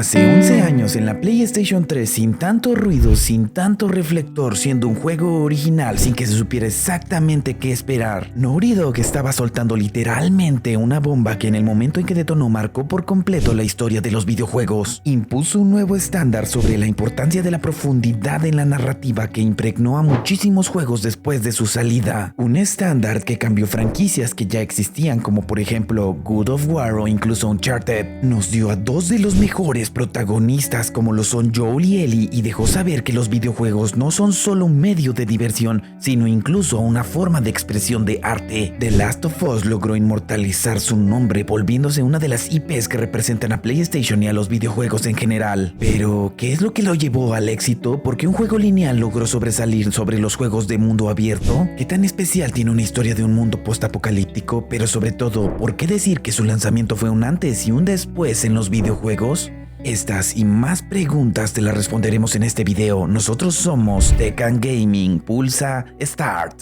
Hace 11 años en la PlayStation 3, sin tanto ruido, sin tanto reflector, siendo un juego original sin que se supiera exactamente qué esperar, Naughty Dog estaba soltando literalmente una bomba que en el momento en que detonó marcó por completo la historia de los videojuegos. Impuso un nuevo estándar sobre la importancia de la profundidad en la narrativa que impregnó a muchísimos juegos después de su salida. Un estándar que cambió franquicias que ya existían, como por ejemplo God of War o incluso Uncharted. Nos dio a dos de los mejores protagonistas como lo son Joel y Ellie y dejó saber que los videojuegos no son solo un medio de diversión, sino incluso una forma de expresión de arte. The Last of Us logró inmortalizar su nombre volviéndose una de las IPs que representan a PlayStation y a los videojuegos en general. Pero, ¿qué es lo que lo llevó al éxito? ¿Por qué un juego lineal logró sobresalir sobre los juegos de mundo abierto? ¿Qué tan especial tiene una historia de un mundo postapocalíptico? Pero sobre todo, ¿por qué decir que su lanzamiento fue un antes y un después en los videojuegos? Estas y más preguntas te las responderemos en este video. Nosotros somos Tech and Gaming. Pulsa Start.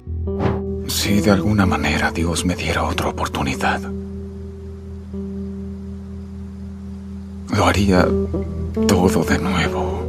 Si de alguna manera Dios me diera otra oportunidad, lo haría todo de nuevo.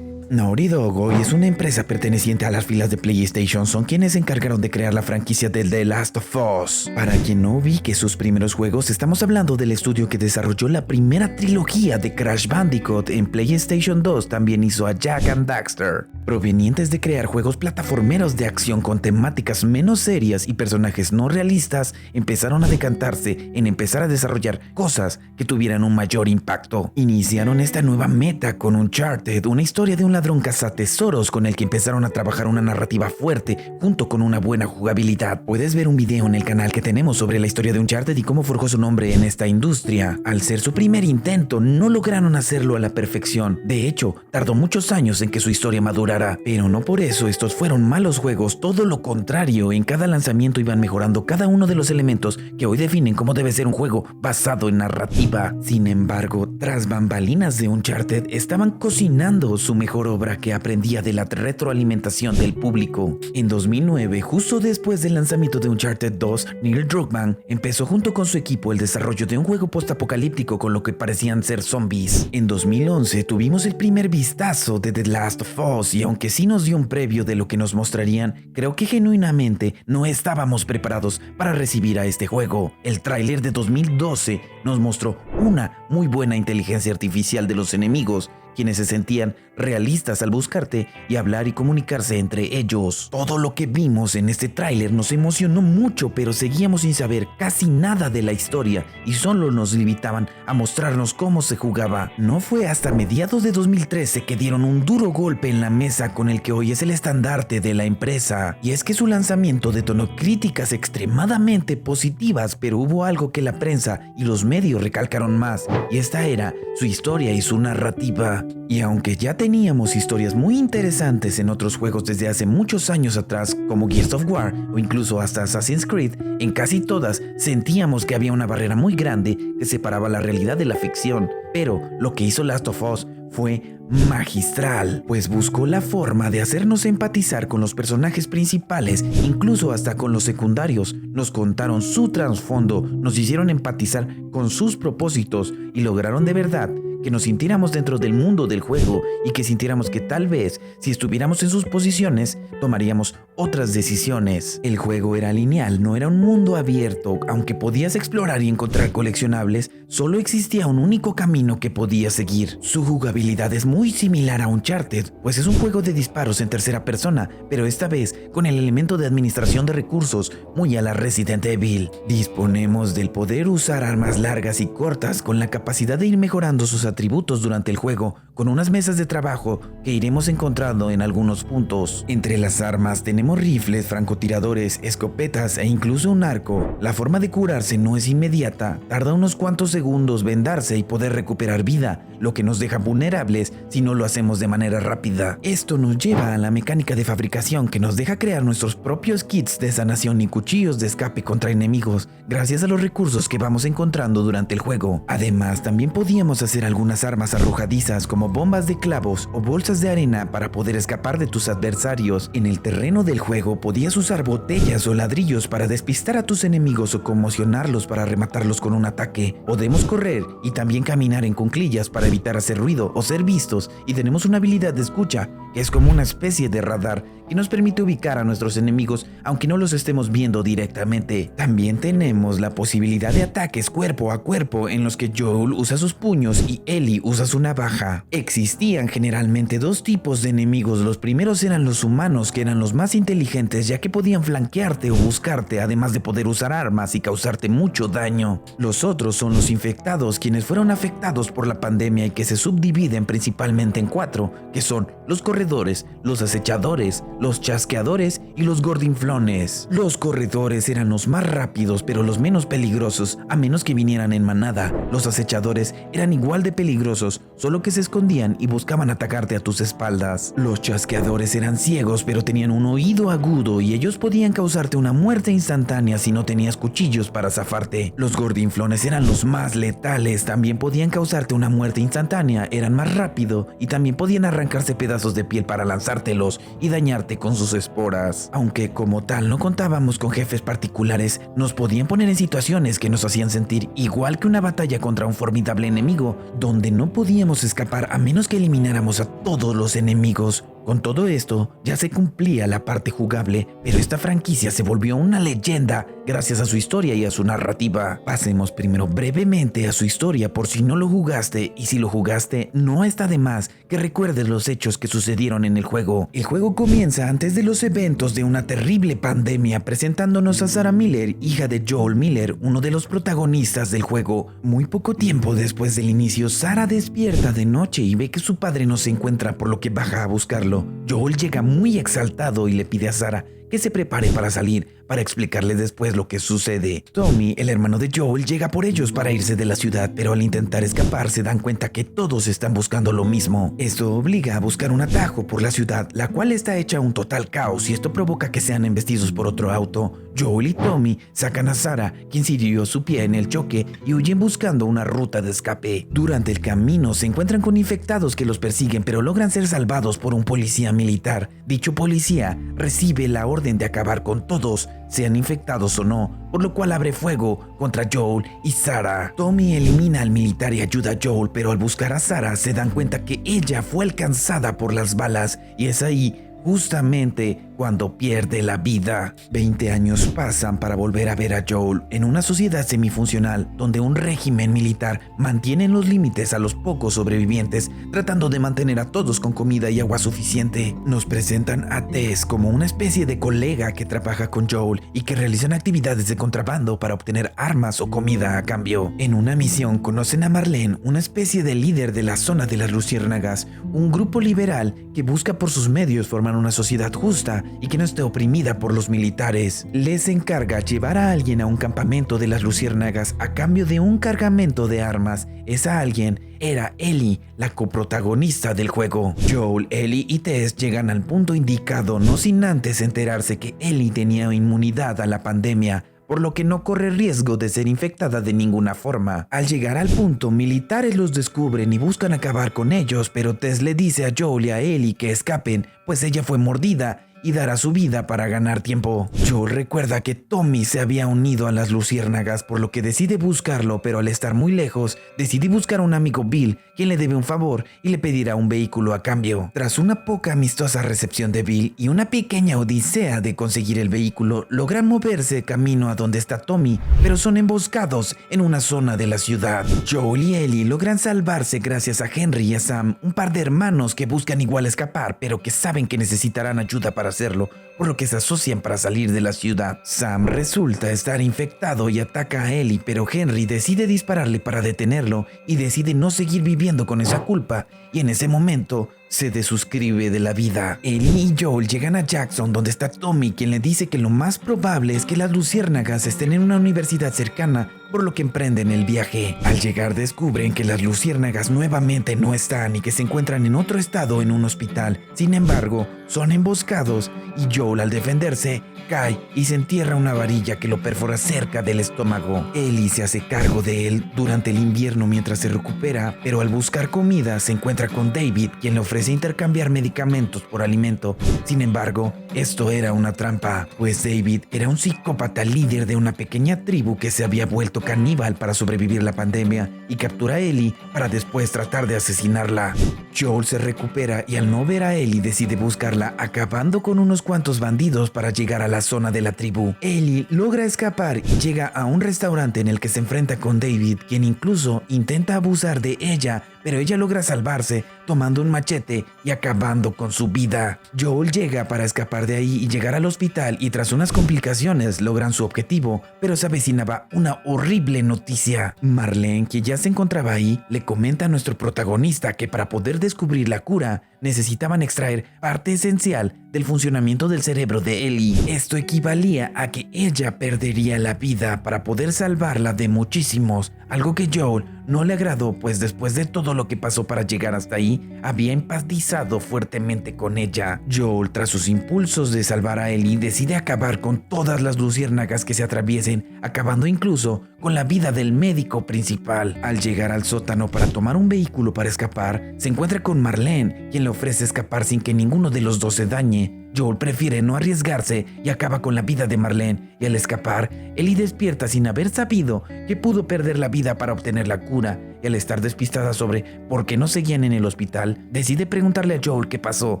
Naughty Dog hoy es una empresa perteneciente a las filas de PlayStation. Son quienes se encargaron de crear la franquicia de The Last of Us. Para quien no ubique sus primeros juegos, estamos hablando del estudio que desarrolló la primera trilogía de Crash Bandicoot. En PlayStation 2 también hizo a Jak and Daxter. Provenientes de crear juegos plataformeros de acción con temáticas menos serias y personajes no realistas, empezaron a decantarse en empezar a desarrollar cosas que tuvieran un mayor impacto. Iniciaron esta nueva meta con Uncharted, una historia de un ladrón cazatesoros con el que empezaron a trabajar una narrativa fuerte junto con una buena jugabilidad. Puedes ver un video en el canal que tenemos sobre la historia de Uncharted y cómo forjó su nombre en esta industria. Al ser su primer intento, no lograron hacerlo a la perfección. De hecho, tardó muchos años en que su historia madurara. Pero no por eso estos fueron malos juegos, todo lo contrario. En cada lanzamiento iban mejorando cada uno de los elementos que hoy definen cómo debe ser un juego basado en narrativa. Sin embargo, tras bambalinas de Uncharted, estaban cocinando su mejor obra que aprendía de la retroalimentación del público. En 2009, justo después del lanzamiento de Uncharted 2, Neil Druckmann empezó junto con su equipo el desarrollo de un juego postapocalíptico con lo que parecían ser zombies. En 2011 tuvimos el primer vistazo de The Last of Us y aunque sí nos dio un previo de lo que nos mostrarían, creo que genuinamente no estábamos preparados para recibir a este juego. El tráiler de 2012 nos mostró una muy buena inteligencia artificial de los enemigos, quienes se sentían realistas al buscarte y hablar y comunicarse entre ellos. Todo lo que vimos en este tráiler nos emocionó mucho, pero seguíamos sin saber casi nada de la historia y solo nos limitaban a mostrarnos cómo se jugaba. No fue hasta mediados de 2013 que dieron un duro golpe en la mesa con el que hoy es el estandarte de la empresa. Y es que su lanzamiento detonó críticas extremadamente positivas, pero hubo algo que la prensa y los medios recalcaron más, y esta era su historia y su narrativa. Y aunque ya teníamos historias muy interesantes en otros juegos desde hace muchos años atrás, como Gears of War o incluso hasta Assassin's Creed, en casi todas sentíamos que había una barrera muy grande que separaba la realidad de la ficción. Pero lo que hizo Last of Us fue magistral, pues buscó la forma de hacernos empatizar con los personajes principales, incluso hasta con los secundarios. Nos contaron su trasfondo, nos hicieron empatizar con sus propósitos y lograron de verdad que nos sintiéramos dentro del mundo del juego y que sintiéramos que tal vez, si estuviéramos en sus posiciones, tomaríamos otras decisiones. El juego era lineal, no era un mundo abierto. Aunque podías explorar y encontrar coleccionables, solo existía un único camino que podías seguir. Su jugabilidad es muy similar a Uncharted, pues es un juego de disparos en tercera persona, pero esta vez con el elemento de administración de recursos muy a la Resident Evil. Disponemos del poder usar armas largas y cortas con la capacidad de ir mejorando sus atributos durante el juego, con unas mesas de trabajo que iremos encontrando en algunos puntos. Entre las armas tenemos rifles, francotiradores, escopetas e incluso un arco. La forma de curarse no es inmediata, tarda unos cuantos segundos vendarse y poder recuperar vida, lo que nos deja vulnerables si no lo hacemos de manera rápida. Esto nos lleva a la mecánica de fabricación que nos deja crear nuestros propios kits de sanación y cuchillos de escape contra enemigos, gracias a los recursos que vamos encontrando durante el juego. Además, también podíamos hacer algunos algunas armas arrojadizas como bombas de clavos o bolsas de arena para poder escapar de tus adversarios. En el terreno del juego podías usar botellas o ladrillos para despistar a tus enemigos o conmocionarlos para rematarlos con un ataque. Podemos correr y también caminar en cuclillas para evitar hacer ruido o ser vistos, y tenemos una habilidad de escucha que es como una especie de radar que nos permite ubicar a nuestros enemigos aunque no los estemos viendo directamente. También tenemos la posibilidad de ataques cuerpo a cuerpo en los que Joel usa sus puños y Ellie usa su navaja. Existían generalmente dos tipos de enemigos. Los primeros eran los humanos, que eran los más inteligentes ya que podían flanquearte o buscarte, además de poder usar armas y causarte mucho daño. Los otros son los infectados, quienes fueron afectados por la pandemia y que se subdividen principalmente en 4, que son los corredores, los acechadores, los chasqueadores y los gordinflones. Los corredores eran los más rápidos pero los menos peligrosos, a menos que vinieran en manada. Los acechadores eran igual de peligrosos, solo que se escondían y buscaban atacarte a tus espaldas. Los chasqueadores eran ciegos pero tenían un oído agudo y ellos podían causarte una muerte instantánea si no tenías cuchillos para zafarte. Los gordinflones eran los más letales, también podían causarte una muerte instantánea, eran más rápido y también podían arrancarse pedazos de piel para lanzártelos y dañarte con sus esporas. Aunque como tal no contábamos con jefes particulares, nos podían poner en situaciones que nos hacían sentir igual que una batalla contra un formidable enemigo, donde no podíamos escapar a menos que elimináramos a todos los enemigos. Con todo esto, ya se cumplía la parte jugable, pero esta franquicia se volvió una leyenda gracias a su historia y a su narrativa. Pasemos primero brevemente a su historia por si no lo jugaste, y si lo jugaste, no está de más que recuerdes los hechos que sucedieron en el juego. El juego comienza antes de los eventos de una terrible pandemia, presentándonos a Sarah Miller, hija de Joel Miller, uno de los protagonistas del juego. Muy poco tiempo después del inicio, Sarah despierta de noche y ve que su padre no se encuentra, por lo que baja a buscarlo. Joel llega muy exaltado y le pide a Sarah que se prepare para salir, para explicarle después lo que sucede. Tommy, el hermano de Joel, llega por ellos para irse de la ciudad, pero al intentar escapar se dan cuenta que todos están buscando lo mismo. Esto obliga a buscar un atajo por la ciudad, la cual está hecha un total caos, y esto provoca que sean embestidos por otro auto. Joel y Tommy sacan a Sarah, quien se hirió su pie en el choque, y huyen buscando una ruta de escape. Durante el camino se encuentran con infectados que los persiguen, pero logran ser salvados por un policía militar. Dicho policía recibe la orden de acabar con todos, sean infectados o no, por lo cual abre fuego contra Joel y Sarah. Tommy elimina al militar y ayuda a Joel, pero al buscar a Sarah se dan cuenta que ella fue alcanzada por las balas, y es ahí justamente cuando pierde la vida. 20 años pasan para volver a ver a Joel en una sociedad semifuncional donde un régimen militar mantiene en los límites a los pocos sobrevivientes, tratando de mantener a todos con comida y agua suficiente. Nos presentan a Tess como una especie de colega que trabaja con Joel y que realizan actividades de contrabando para obtener armas o comida a cambio. En una misión conocen a Marlene, una especie de líder de la zona de las Luciérnagas, un grupo liberal que busca por sus medios formar una sociedad justa y que no esté oprimida por los militares. Les encarga llevar a alguien a un campamento de las Luciérnagas a cambio de un cargamento de armas. Esa alguien era Ellie, la coprotagonista del juego. Joel, Ellie y Tess llegan al punto indicado, no sin antes enterarse que Ellie tenía inmunidad a la pandemia, por lo que no corre riesgo de ser infectada de ninguna forma. Al llegar al punto, militares los descubren y buscan acabar con ellos, pero Tess le dice a Joel y a Ellie que escapen, pues ella fue mordida y dará su vida para ganar tiempo. Joel recuerda que Tommy se había unido a las Luciérnagas, por lo que decide buscarlo, pero al estar muy lejos, decide buscar a un amigo Bill, quien le debe un favor y le pedirá un vehículo a cambio. Tras una poca amistosa recepción de Bill y una pequeña odisea de conseguir el vehículo, logran moverse camino a donde está Tommy, pero son emboscados en una zona de la ciudad. Joel y Ellie logran salvarse gracias a Henry y a Sam, un par de hermanos que buscan igual escapar, pero que saben que necesitarán ayuda para hacerlo, por lo que se asocian para salir de la ciudad. Sam resulta estar infectado y ataca a Ellie, pero Henry decide dispararle para detenerlo y decide no seguir viviendo con esa culpa, y en ese momento se desuscribe de la vida. Ellie y Joel llegan a Jackson, donde está Tommy, quien le dice que lo más probable es que las luciérnagas estén en una universidad cercana, por lo que emprenden el viaje. Al llegar descubren que las luciérnagas nuevamente no están y que se encuentran en otro estado en un hospital. Sin embargo, son emboscados y Joel, al defenderse, cae y se entierra una varilla que lo perfora cerca del estómago. Ellie se hace cargo de él durante el invierno mientras se recupera, pero al buscar comida se encuentra con David, quien le ofrece intercambiar medicamentos por alimento. Sin embargo, esto era una trampa, pues David era un psicópata líder de una pequeña tribu que se había vuelto caníbal para sobrevivir la pandemia y captura a Ellie para después tratar de asesinarla. Joel se recupera y al no ver a Ellie decide buscarla, acabando con unos cuantos bandidos para llegar a la zona de la tribu. Ellie logra escapar y llega a un restaurante en el que se enfrenta con David, quien incluso intenta abusar de ella, pero ella logra salvarse tomando un machete y acabando con su vida. Joel llega para escapar de ahí y llegar al hospital, y tras unas complicaciones logran su objetivo, pero se avecinaba una horrible noticia. Marlene, que ya se encontraba ahí, le comenta a nuestro protagonista que para poder descubrir la cura necesitaban extraer parte esencial del funcionamiento del cerebro de Ellie. Esto equivalía a que ella perdería la vida para poder salvarla de muchísimos, algo que Joel no le agradó, pues después de todo lo que pasó para llegar hasta ahí, había empatizado fuertemente con ella. Joel, tras sus impulsos de salvar a Ellie, decide acabar con todas las luciérnagas que se atraviesen, acabando incluso con la vida del médico principal. Al llegar al sótano para tomar un vehículo para escapar, se encuentra con Marlene, quien le ofrece escapar sin que ninguno de los dos se dañe. Joel prefiere no arriesgarse y acaba con la vida de Marlene, y al escapar, Ellie despierta sin haber sabido que pudo perder la vida para obtener la cura, y al estar despistada sobre por qué no seguían en el hospital, decide preguntarle a Joel qué pasó.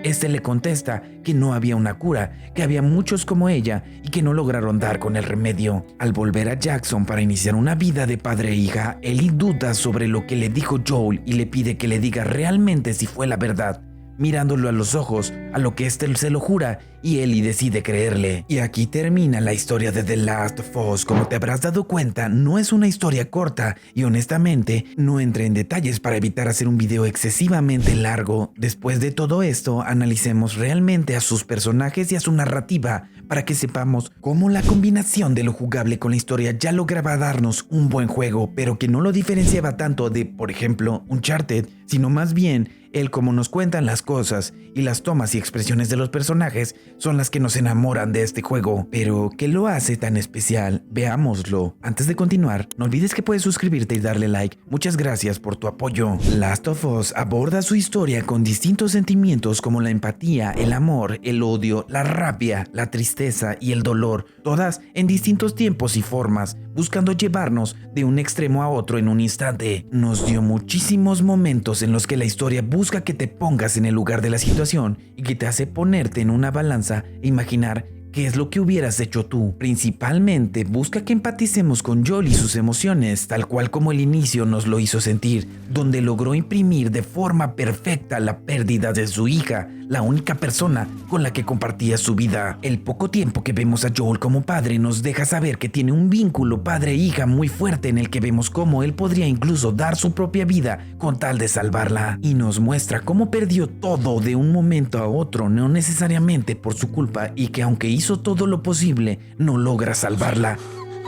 Este le contesta que no había una cura, que había muchos como ella y que no lograron dar con el remedio. Al volver a Jackson para iniciar una vida de padre e hija, Ellie duda sobre lo que le dijo Joel y le pide que le diga realmente si fue la verdad. Mirándolo a los ojos, a lo que éste se lo jura, y Ellie decide creerle. Y aquí termina la historia de The Last of Us. Como te habrás dado cuenta, no es una historia corta, y honestamente no entré en detalles para evitar hacer un video excesivamente largo. Después de todo esto, analicemos realmente a sus personajes y a su narrativa, para que sepamos cómo la combinación de lo jugable con la historia ya lograba darnos un buen juego, pero que no lo diferenciaba tanto de, por ejemplo, Uncharted, sino más bien el cómo nos cuentan las cosas y las tomas y expresiones de los personajes son las que nos enamoran de este juego. Pero, ¿qué lo hace tan especial? Veámoslo. Antes de continuar, no olvides que puedes suscribirte y darle like. Muchas gracias por tu apoyo. Last of Us aborda su historia con distintos sentimientos como la empatía, el amor, el odio, la rabia, la tristeza y el dolor, todas en distintos tiempos y formas, buscando llevarnos de un extremo a otro en un instante. Nos dio muchísimos momentos en los que la historia busca que te pongas en el lugar de la situación y que te hace ponerte en una balanza e imaginar qué es lo que hubieras hecho tú. Principalmente busca que empaticemos con Joel y sus emociones, tal cual como el inicio nos lo hizo sentir, donde logró imprimir de forma perfecta la pérdida de su hija, la única persona con la que compartía su vida. El poco tiempo que vemos a Joel como padre nos deja saber que tiene un vínculo padre-hija muy fuerte, en el que vemos cómo él podría incluso dar su propia vida con tal de salvarla, y nos muestra cómo perdió todo de un momento a otro, no necesariamente por su culpa, y que aunque hizo todo lo posible, no logra salvarla.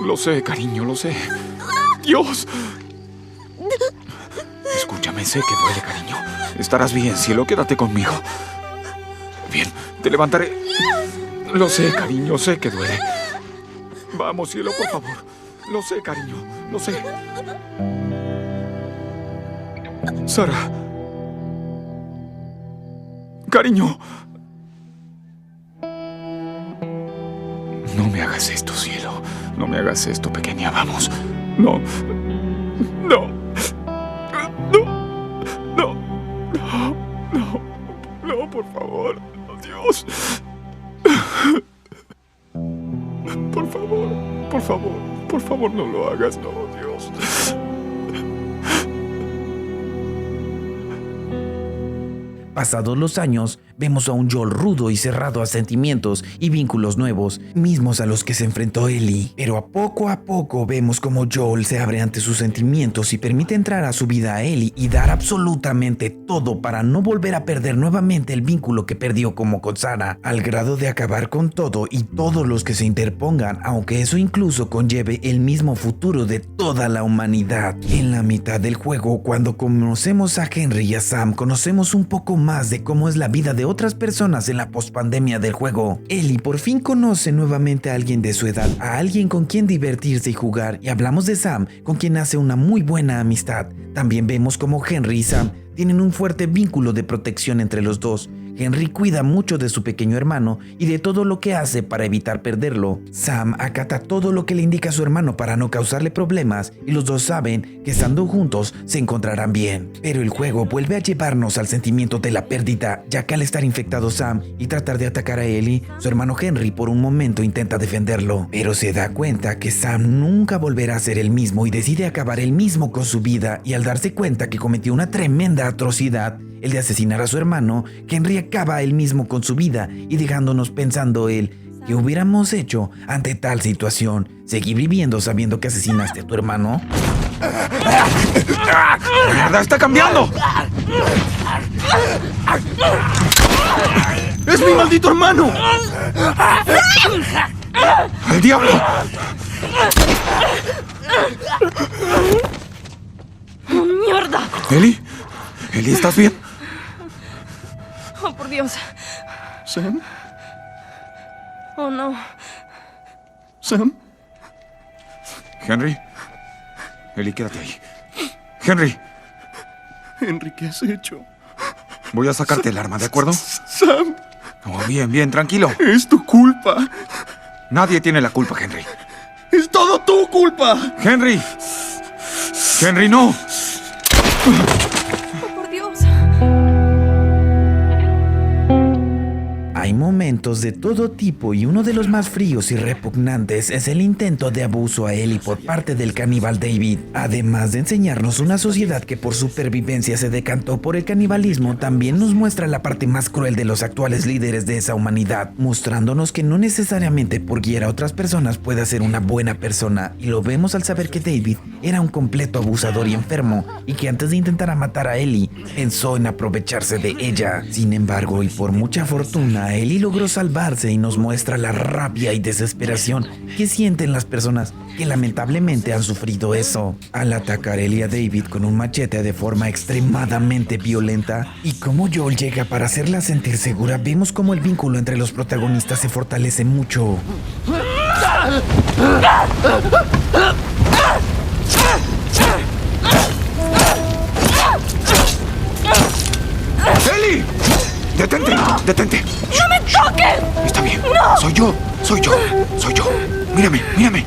Lo sé, cariño, lo sé. ¡Dios! Escúchame, sé que duele, cariño. Estarás bien, cielo, quédate conmigo. Bien, te levantaré. Lo sé, cariño, sé que duele. Vamos, cielo, por favor. Lo sé, cariño, lo sé. Sara. Cariño. No me hagas esto, cielo. No me hagas esto, pequeña. Vamos. No. No. No. No. No. No. No, por favor. Dios. Por favor. Por favor. Por favor, no lo hagas. No, Dios. Pasados los años, vemos a un Joel rudo y cerrado a sentimientos y vínculos nuevos, mismos a los que se enfrentó Ellie. Pero a poco vemos como Joel se abre ante sus sentimientos y permite entrar a su vida a Ellie y dar absolutamente todo para no volver a perder nuevamente el vínculo que perdió como con Sarah, al grado de acabar con todo y todos los que se interpongan, aunque eso incluso conlleve el mismo futuro de toda la humanidad. En la mitad del juego, cuando conocemos a Henry y a Sam, conocemos un poco más de cómo es la vida de otras personas en la pospandemia del juego. Ellie por fin conoce nuevamente a alguien de su edad, a alguien con quien divertirse y jugar, y hablamos de Sam, con quien hace una muy buena amistad. También vemos cómo Henry y Sam tienen un fuerte vínculo de protección entre los dos. Henry cuida mucho de su pequeño hermano y de todo lo que hace para evitar perderlo. Sam acata todo lo que le indica a su hermano para no causarle problemas y los dos saben que estando juntos se encontrarán bien. Pero el juego vuelve a llevarnos al sentimiento de la pérdida, ya que al estar infectado Sam y tratar de atacar a Ellie, su hermano Henry por un momento intenta defenderlo, pero se da cuenta que Sam nunca volverá a ser el mismo y decide acabar él mismo con su vida, y al darse cuenta que cometió una tremenda atrocidad, el de asesinar a su hermano, Henry acaba él mismo con su vida y dejándonos pensando ¿qué hubiéramos hecho ante tal situación? ¿Seguir viviendo sabiendo que asesinaste a tu hermano? ¡Mierda, está cambiando! ¡Es mi maldito hermano! ¡Al diablo! ¡Mierda! ¿Ellie? ¿Ellie, estás bien? Oh, por Dios. ¿Sam? Oh, no. ¿Sam? ¿Henry? Ellie, quédate ahí. ¡Henry! Henry, ¿qué has hecho? Voy a sacarte el arma, ¿de acuerdo? Sam, Oh, bien, tranquilo. es tu culpa. Nadie tiene la culpa, Henry. Es todo tu culpa. ¡Henry! ¡Henry, no! Oh, por Dios. Hay momentos de todo tipo y uno de los más fríos y repugnantes es el intento de abuso a Ellie por parte del caníbal David. Además de enseñarnos una sociedad que por supervivencia se decantó por el canibalismo, también nos muestra la parte más cruel de los actuales líderes de esa humanidad, mostrándonos que no necesariamente por guiar a otras personas puede ser una buena persona, y lo vemos al saber que David era un completo abusador y enfermo, y que antes de intentar matar a Ellie, pensó en aprovecharse de ella. Sin embargo, y por mucha fortuna, Ellie logró salvarse y nos muestra la rabia y desesperación que sienten las personas que lamentablemente han sufrido eso. Al atacar Ellie a David con un machete de forma extremadamente violenta, y como Joel llega para hacerla sentir segura, vemos como el vínculo entre los protagonistas se fortalece mucho. ¡Ellie! ¡Detente! ¡Detente! ¡No me toques! Está bien. ¡No! Soy yo. Mírame.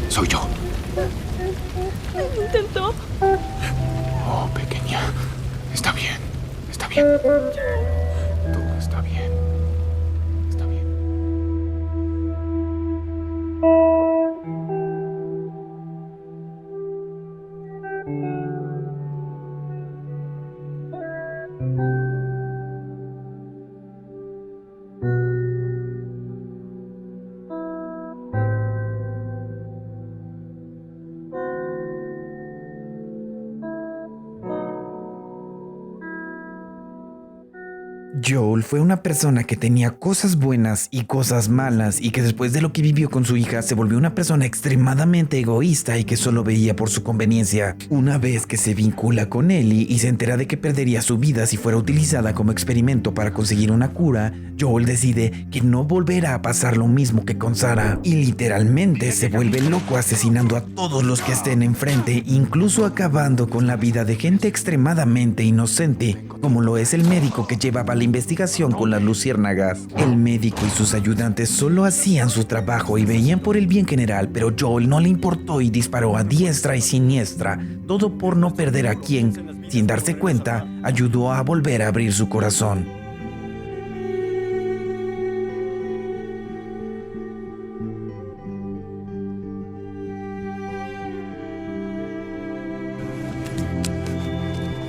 Soy yo. Intentó. Oh, pequeña. Está bien. Todo está bien. Está bien. Joel fue una persona que tenía cosas buenas y cosas malas, y que después de lo que vivió con su hija se volvió una persona extremadamente egoísta y que solo veía por su conveniencia. Una vez que se vincula con Ellie y se entera de que perdería su vida si fuera utilizada como experimento para conseguir una cura, Joel decide que no volverá a pasar lo mismo que con Sarah, y literalmente se vuelve loco asesinando a todos los que estén enfrente, incluso acabando con la vida de gente extremadamente inocente, como lo es el médico que llevaba la investigación con las luciérnagas. El médico y sus ayudantes solo hacían su trabajo y veían por el bien general, pero Joel no le importó y disparó a diestra y siniestra, todo por no perder a quien, sin darse cuenta, ayudó a volver a abrir su corazón.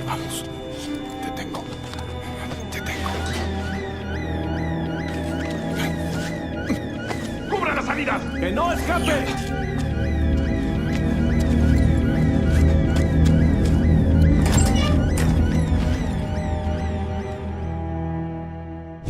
Vamos. Te tengo. salida! ¡Que no escape!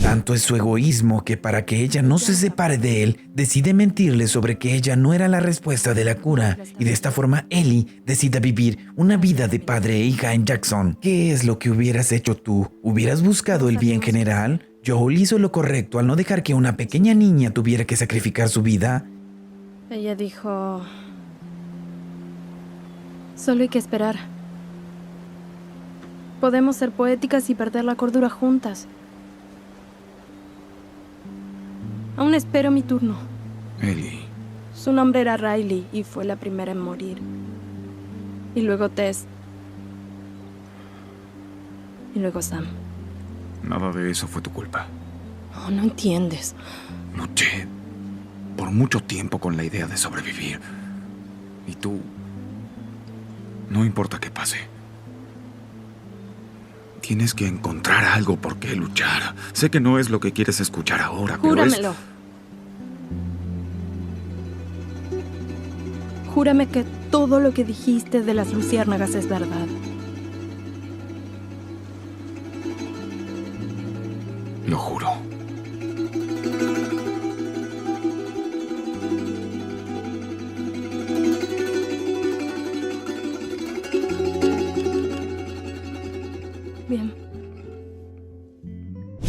Tanto es su egoísmo que para que ella no se separe de él, decide mentirle sobre que ella no era la respuesta de la cura, y de esta forma Ellie decide vivir una vida de padre e hija en Jackson. ¿Qué es lo que hubieras hecho tú? ¿Hubieras buscado el bien general? Joel hizo lo correcto al no dejar que una pequeña niña tuviera que sacrificar su vida. Ella dijo... Solo hay que esperar. Podemos ser poéticas y perder la cordura juntas. Aún espero mi turno. Ellie. Su nombre era Riley y fue la primera en morir. Y luego Tess. Y luego Sam. Nada de eso fue tu culpa. Oh, no entiendes. Luché por mucho tiempo con la idea de sobrevivir. Y tú... No importa qué pase. Tienes que encontrar algo por qué luchar. Sé que no es lo que quieres escuchar ahora, pero Júramelo. Júrame que todo lo que dijiste de las luciérnagas es verdad. Lo juro. Bien.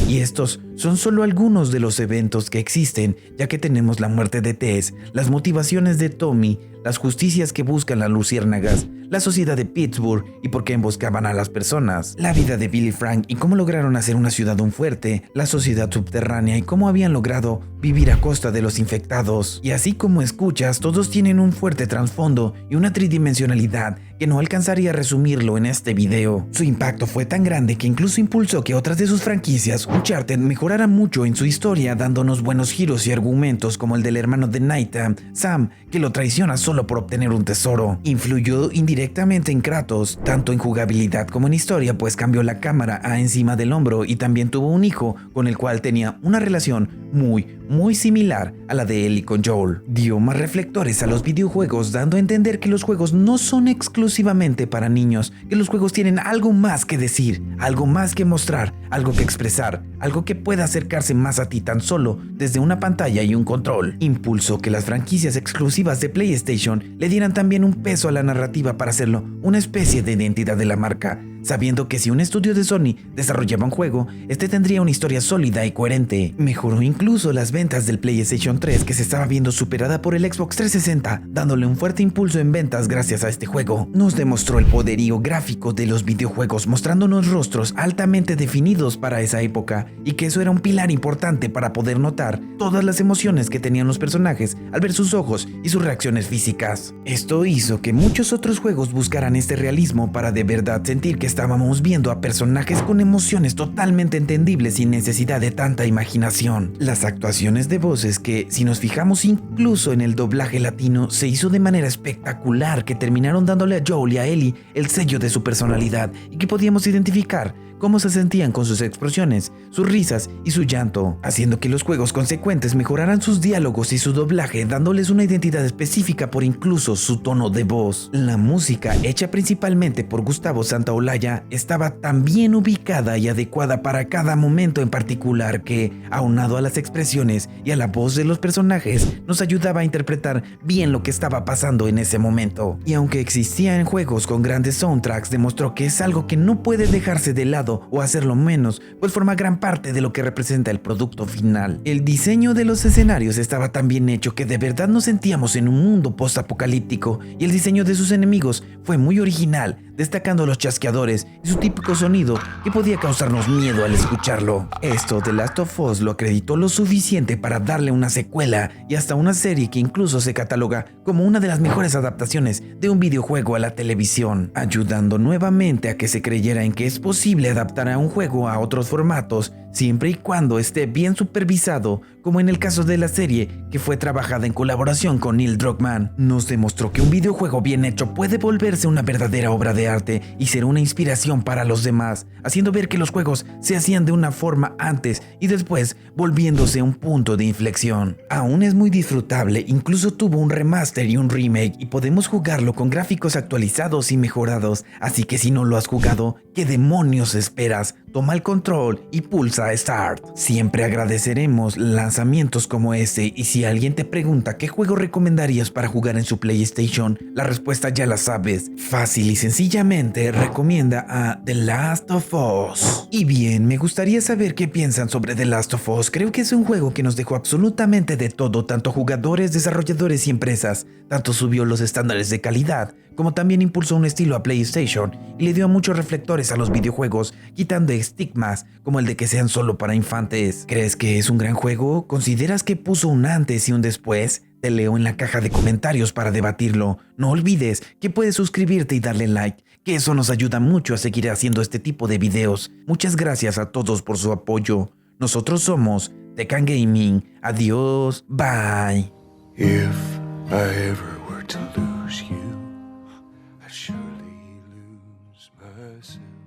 Y estos son solo algunos de los eventos que existen, ya que tenemos la muerte de Tess, las motivaciones de Tommy, las justicias que buscan las luciérnagas, la sociedad de Pittsburgh y por qué emboscaban a las personas, la vida de Billy Frank y cómo lograron hacer una ciudad un fuerte, la sociedad subterránea y cómo habían logrado vivir a costa de los infectados. Y así como escuchas, todos tienen un fuerte trasfondo y una tridimensionalidad que no alcanzaría a resumirlo en este video. Su impacto fue tan grande que incluso impulsó que otras de sus franquicias, Uncharted, mejorara mucho en su historia, dándonos buenos giros y argumentos como el del hermano de Nathan, Sam, que lo traiciona solo por obtener un tesoro. Influyó indirectamente en Kratos, tanto en jugabilidad como en historia, pues cambió la cámara a encima del hombro y también tuvo un hijo con el cual tenía una relación muy similar a la de Ellie con Joel. Dio más reflectores a los videojuegos, dando a entender que los juegos no son exclusivamente para niños, que los juegos tienen algo más que decir, algo más que mostrar, algo que expresar, algo que pueda acercarse más a ti tan solo desde una pantalla y un control. Impulsó que las franquicias exclusivas de PlayStation le dieran también un peso a la narrativa para hacerlo una especie de identidad de la marca, sabiendo que si un estudio de Sony desarrollaba un juego, este tendría una historia sólida y coherente. Mejoró incluso las ventas del PlayStation 3, que se estaba viendo superada por el Xbox 360, dándole un fuerte impulso en ventas gracias a este juego. Nos demostró el poderío gráfico de los videojuegos, mostrándonos rostros altamente definidos para esa época, y que eso era un pilar importante para poder notar todas las emociones que tenían los personajes al ver sus ojos y sus reacciones físicas. Esto hizo que muchos otros juegos buscaran este realismo para de verdad sentir que estábamos viendo a personajes con emociones totalmente entendibles sin necesidad de tanta imaginación. Las actuaciones de voces que, si nos fijamos incluso en el doblaje latino, se hizo de manera espectacular, que terminaron dándole a Joel y a Ellie el sello de su personalidad y que podíamos identificar cómo se sentían con sus expresiones, sus risas y su llanto, haciendo que los juegos consecuentes mejoraran sus diálogos y su doblaje, dándoles una identidad específica por incluso su tono de voz. La música, hecha principalmente por Gustavo Santaolalla, estaba tan bien ubicada y adecuada para cada momento en particular que, aunado a las expresiones y a la voz de los personajes, nos ayudaba a interpretar bien lo que estaba pasando en ese momento. Y aunque existían juegos con grandes soundtracks, demostró que es algo que no puede dejarse de lado o hacerlo menos, pues forma gran parte de lo que representa el producto final. El diseño de los escenarios estaba tan bien hecho que de verdad nos sentíamos en un mundo post-apocalíptico, y el diseño de sus enemigos fue muy original, destacando los chasqueadores y su típico sonido que podía causarnos miedo al escucharlo. Esto The Last of Us lo acreditó lo suficiente para darle una secuela y hasta una serie que incluso se cataloga como una de las mejores adaptaciones de un videojuego a la televisión, ayudando nuevamente a que se creyera en que es posible adaptar a un juego a otros formatos siempre y cuando esté bien supervisado, como en el caso de la serie que fue trabajada en colaboración con Neil Druckmann. Nos demostró que un videojuego bien hecho puede volverse una verdadera obra de arte y ser una inspiración para los demás, haciendo ver que los juegos se hacían de una forma antes y después volviéndose un punto de inflexión. Aún es muy disfrutable, incluso tuvo un remaster y un remake y podemos jugarlo con gráficos actualizados y mejorados, así que si no lo has jugado, ¿qué demonios esperas? Toma el control y pulsa Start. Siempre agradeceremos lanzamientos como este, y si alguien te pregunta qué juego recomendarías para jugar en su PlayStation, la respuesta ya la sabes. Fácil y sencillamente recomienda a The Last of Us. Y bien, me gustaría saber qué piensan sobre The Last of Us. Creo que es un juego que nos dejó absolutamente de todo, tanto jugadores, desarrolladores y empresas. Tanto subió los estándares de calidad, como también impulsó un estilo a PlayStation y le dio muchos reflectores a los videojuegos, quitando estigmas como el de que sean solo para infantes. ¿Crees que es un gran juego? ¿Consideras que puso un antes y un después? Te leo en la caja de comentarios para debatirlo. No olvides que puedes suscribirte y darle like, que eso nos ayuda mucho a seguir haciendo este tipo de videos. Muchas gracias a todos por su apoyo. Nosotros somos Tekken Gaming. Adiós. Bye. If I ever were to lose you, I'd surely lose myself.